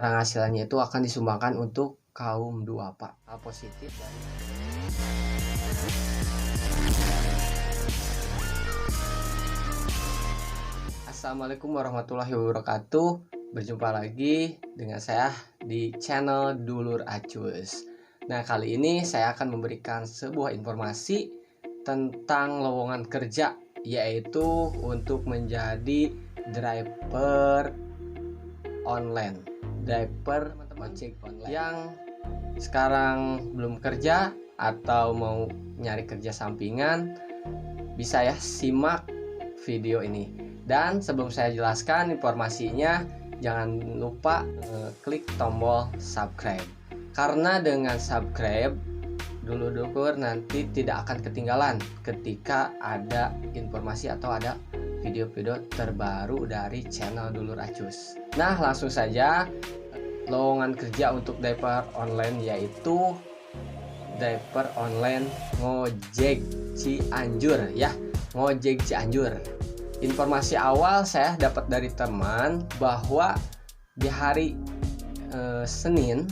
Penghasilannya itu akan disumbangkan untuk kaum duafa. Hal positif dari Assalamualaikum warahmatullahi wabarakatuh. Berjumpa lagi dengan saya di channel Dulur Acus. Nah, kali ini saya akan memberikan sebuah informasi tentang lowongan kerja, yaitu untuk menjadi driver online. Driver ojek online yang sekarang belum kerja atau mau nyari kerja sampingan, bisa ya simak video ini. Dan sebelum saya jelaskan informasinya, jangan lupa klik tombol subscribe, karena dengan subscribe dulur nanti tidak akan ketinggalan ketika ada informasi atau ada video-video terbaru dari channel Dulur Acus. Nah, langsung saja, lowongan kerja untuk driver online yaitu driver online ngojek Cianjur ya, ngojek Cianjur. Informasi awal saya dapat dari teman bahwa di hari Senin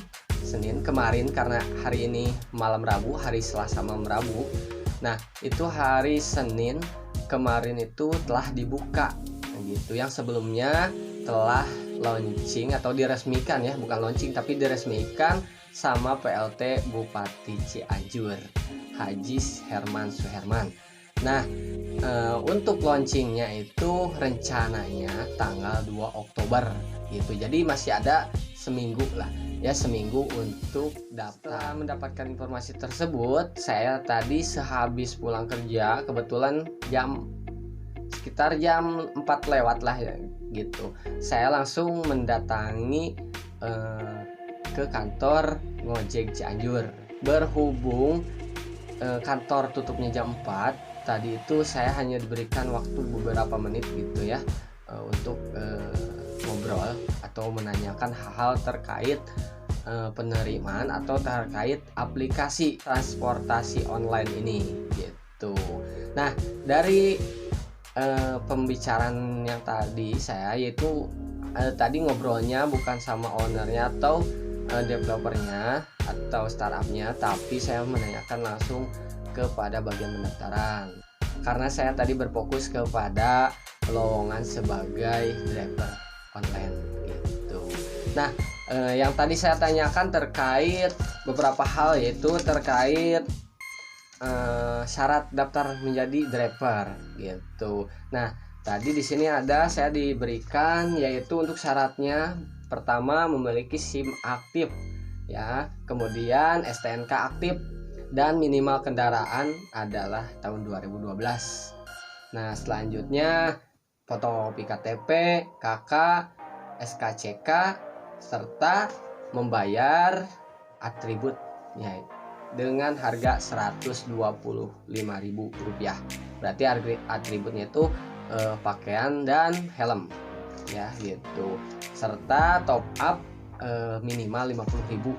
kemarin, karena hari ini malam Rabu, hari Selasa malam Rabu. Nah, itu hari Senin kemarin itu telah dibuka gitu. Yang sebelumnya telah launching atau diresmikan ya, bukan launching tapi diresmikan sama PLT Bupati Cianjur, Haji Herman Suherman. Nah, untuk launchingnya itu rencananya tanggal 2 Oktober gitu. Jadi masih ada seminggu lah ya, seminggu untuk daftar. Setelah mendapatkan informasi tersebut, saya tadi sehabis pulang kerja, kebetulan sekitar jam 4 lewat lah ya gitu, saya langsung mendatangi ke kantor ngojek Cianjur. Berhubung kantor tutupnya jam 4, tadi itu saya hanya diberikan waktu beberapa menit gitu ya, untuk ngobrol atau menanyakan hal-hal terkait penerimaan atau terkait aplikasi transportasi online ini gitu. Nah, dari pembicaraan yang tadi saya, yaitu tadi ngobrolnya bukan sama ownernya atau developernya atau startupnya, tapi saya menanyakan langsung kepada bagian pendaftaran, karena saya tadi berfokus kepada lowongan sebagai driver online gitu. Nah, yang tadi saya tanyakan terkait beberapa hal, yaitu terkait syarat daftar menjadi driver gitu. Nah, tadi di sini ada saya diberikan, yaitu untuk syaratnya pertama memiliki SIM aktif ya, kemudian STNK aktif, dan minimal kendaraan adalah tahun 2012. Nah, selanjutnya fotokopi KTP, KK, SKCK, serta membayar atribut ya, dengan harga Rp125.000. Berarti atributnya itu pakaian dan helm ya gitu, serta top up minimal 50.000.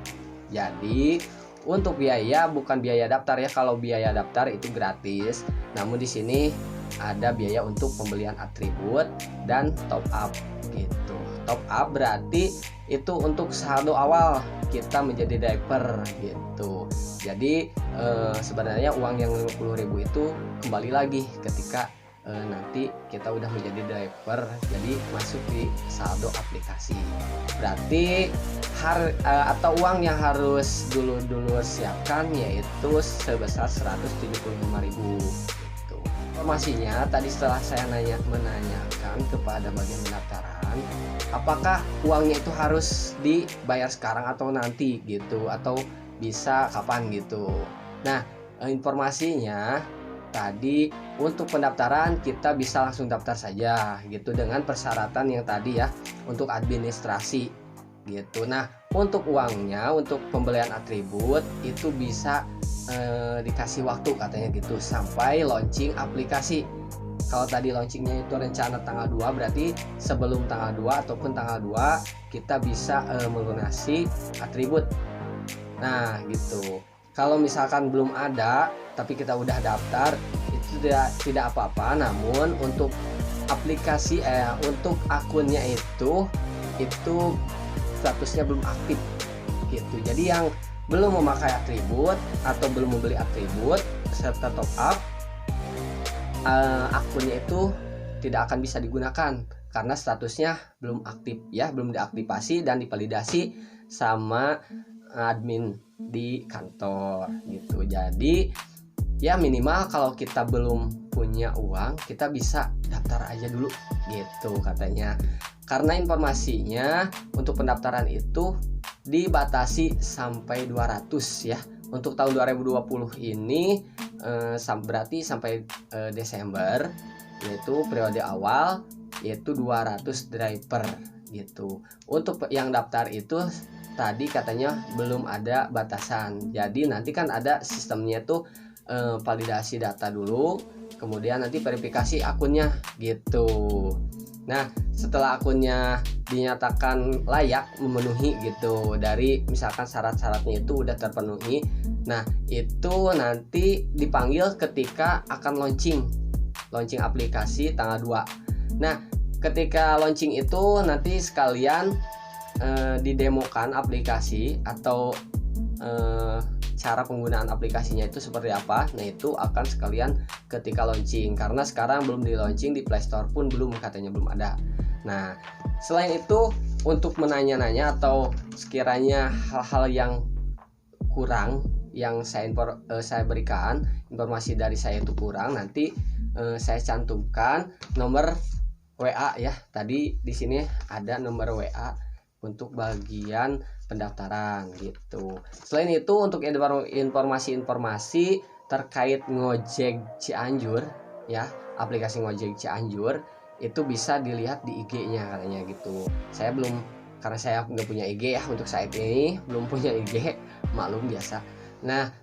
Jadi untuk biaya, bukan biaya daftar ya. Kalau biaya daftar itu gratis, namun di sini ada biaya untuk pembelian atribut dan top up gitu. Top up berarti itu untuk saldo awal kita menjadi driver gitu. Jadi sebenarnya uang yang 50.000 itu kembali lagi ketika nanti kita udah menjadi driver, jadi masuk di saldo aplikasi. Berarti atau uang yang harus dulu siapkan yaitu sebesar 175.000 gitu. Informasinya tadi setelah saya menanyakan kepada bagian pendaftaran, apakah uangnya itu harus dibayar sekarang atau nanti gitu, atau bisa kapan gitu. Nah, informasinya tadi untuk pendaftaran kita bisa langsung daftar saja gitu, dengan persyaratan yang tadi ya, untuk administrasi gitu. Nah, untuk uangnya, untuk pembelian atribut itu bisa dikasih waktu katanya gitu, sampai launching aplikasi. Kalau tadi launchingnya itu rencana tanggal 2, berarti sebelum tanggal 2 ataupun tanggal 2 kita bisa melunasi atribut. Nah gitu. Kalau misalkan belum ada tapi kita udah daftar, itu tidak apa-apa. Namun untuk aplikasi untuk akunnya itu statusnya belum aktif gitu. Jadi yang belum memakai atribut atau belum membeli atribut serta top up, akunnya itu tidak akan bisa digunakan karena statusnya belum aktif ya, belum diaktifasi dan divalidasi sama admin di kantor gitu. Jadi ya minimal kalau kita belum punya uang, kita bisa daftar aja dulu gitu katanya. Karena informasinya untuk pendaftaran itu dibatasi sampai 200 ya. Untuk tahun 2020 ini berarti sampai Desember, yaitu periode awal, yaitu 200 driver gitu. Untuk yang daftar itu tadi katanya belum ada batasan. Jadi nanti kan ada sistemnya tuh validasi data dulu, kemudian nanti verifikasi akunnya gitu. Nah, setelah akunnya dinyatakan layak memenuhi gitu, dari misalkan syarat-syaratnya itu udah terpenuhi, nah itu nanti dipanggil ketika akan launching aplikasi tanggal 2. Nah, ketika launching itu nanti sekalian didemokan aplikasi atau cara penggunaan aplikasinya itu seperti apa. Nah, itu akan sekalian ketika launching, karena sekarang belum di launching di Play Store pun belum, katanya belum ada. Nah, selain itu untuk menanya-nanya atau sekiranya hal-hal yang kurang yang saya berikan, informasi dari saya itu kurang, nanti saya cantumkan nomor WA ya. Tadi di sini ada nomor WA untuk bagian pendaftaran gitu. Selain itu untuk informasi-informasi terkait Ngojek Cianjur ya, aplikasi Ngojek Cianjur itu bisa dilihat di IG-nya katanya gitu. Saya belum, karena saya nggak punya IG ya untuk saat ini, belum punya IG, maklum biasa. Nah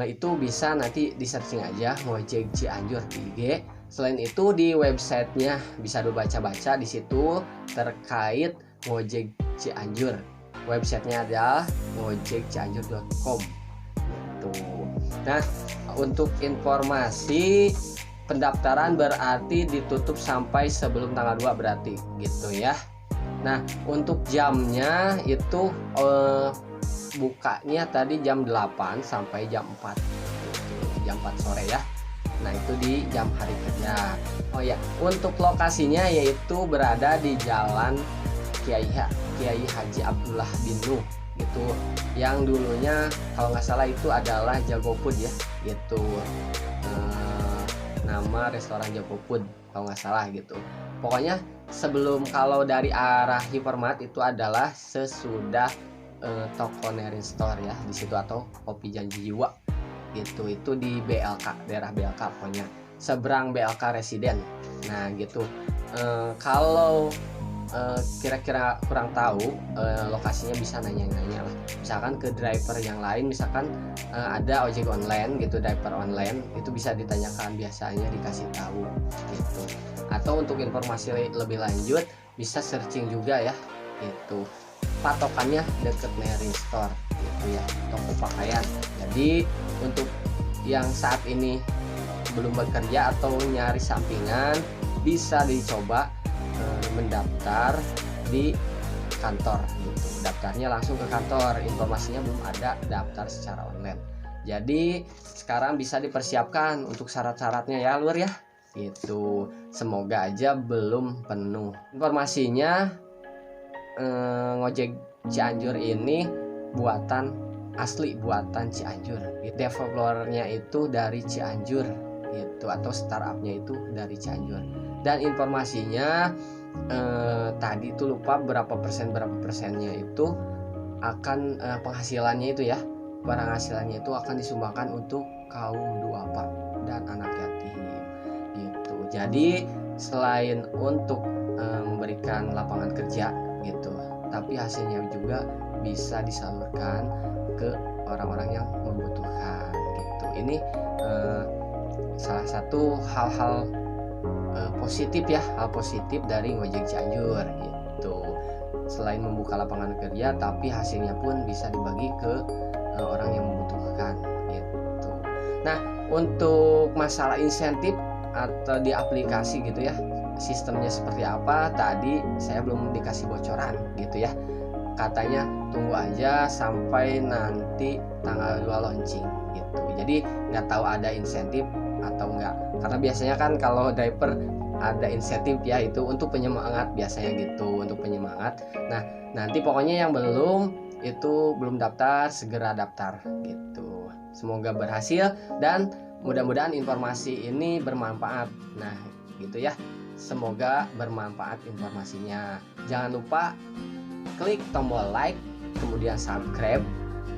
itu bisa nanti di searching aja Ngojek Cianjur di IG. Selain itu di websitenya bisa dibaca-baca di situ terkait Ngojek Cianjur. Websitenya adalah ngojekcianjur.com gitu. Nah, untuk informasi pendaftaran berarti ditutup sampai sebelum tanggal 2 berarti gitu ya. Nah, untuk jamnya itu bukanya tadi jam 8 sampai jam 4 gitu, jam 4 sore ya. Nah, itu di jam hari kerja. Oh ya, untuk lokasinya yaitu berada di Jalan Kiai Haji Abdullah bin Nuh gitu, yang dulunya kalau nggak salah itu adalah Jago Food ya gitu, nama restoran Jago Food kalau nggak salah gitu. Pokoknya sebelum, kalau dari arah Hypermart itu adalah sesudah toko Nerin Store ya di situ, atau Kopi Janji Jiwa gitu, itu di BLK, daerah BLK, pokoknya seberang BLK Residen. Nah gitu. Kalau kira-kira kurang tahu lokasinya, bisa nanya-nanya lah, misalkan ke driver yang lain, misalkan ada ojek online gitu, driver online itu bisa ditanyakan, biasanya dikasih tahu gitu. Atau untuk informasi lebih lanjut bisa searching juga ya gitu, patokannya deket Nerin Store gitu ya, toko pakaian. Jadi untuk yang saat ini belum bekerja atau nyari sampingan, bisa dicoba mendaftar di kantor gitu. Daftarnya langsung ke kantor, informasinya belum ada daftar secara online. Jadi sekarang bisa dipersiapkan untuk syarat-syaratnya ya lur ya gitu. Semoga aja belum penuh. Informasinya Ngojek Cianjur ini buatan asli, buatan Cianjur. Developernya itu dari Cianjur gitu, atau startupnya itu dari Cianjur. Dan informasinya tadi itu lupa berapa persennya itu akan penghasilannya itu ya, penghasilannya itu akan disumbangkan untuk kaum duafa dan anak yatim gitu. Jadi selain untuk memberikan lapangan kerja gitu, tapi hasilnya juga bisa disalurkan ke orang-orang yang membutuhkan gitu. Ini salah satu hal-hal positif ya, hal positif dari Ngojek Cianjur gitu. Selain membuka lapangan kerja, tapi hasilnya pun bisa dibagi ke orang yang membutuhkan gitu. Nah, untuk masalah insentif atau di aplikasi gitu ya, sistemnya seperti apa, tadi saya belum dikasih bocoran gitu ya. katanya tunggu aja sampai nanti tanggal 2 launching gitu. Jadi nggak tahu ada insentif atau enggak, karena biasanya kan kalau diaper ada insentif ya, itu untuk penyemangat biasanya gitu, untuk penyemangat. Nah nanti pokoknya yang belum daftar segera daftar gitu. Semoga berhasil dan mudah-mudahan informasi ini bermanfaat. Nah gitu ya, semoga bermanfaat informasinya. Jangan lupa klik tombol like, kemudian subscribe,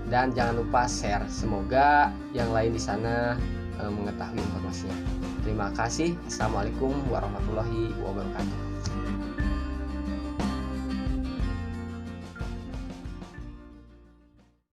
dan jangan lupa share. Semoga yang lain di sana mengetahui informasinya. Terima kasih. Assalamualaikum warahmatullahi wabarakatuh.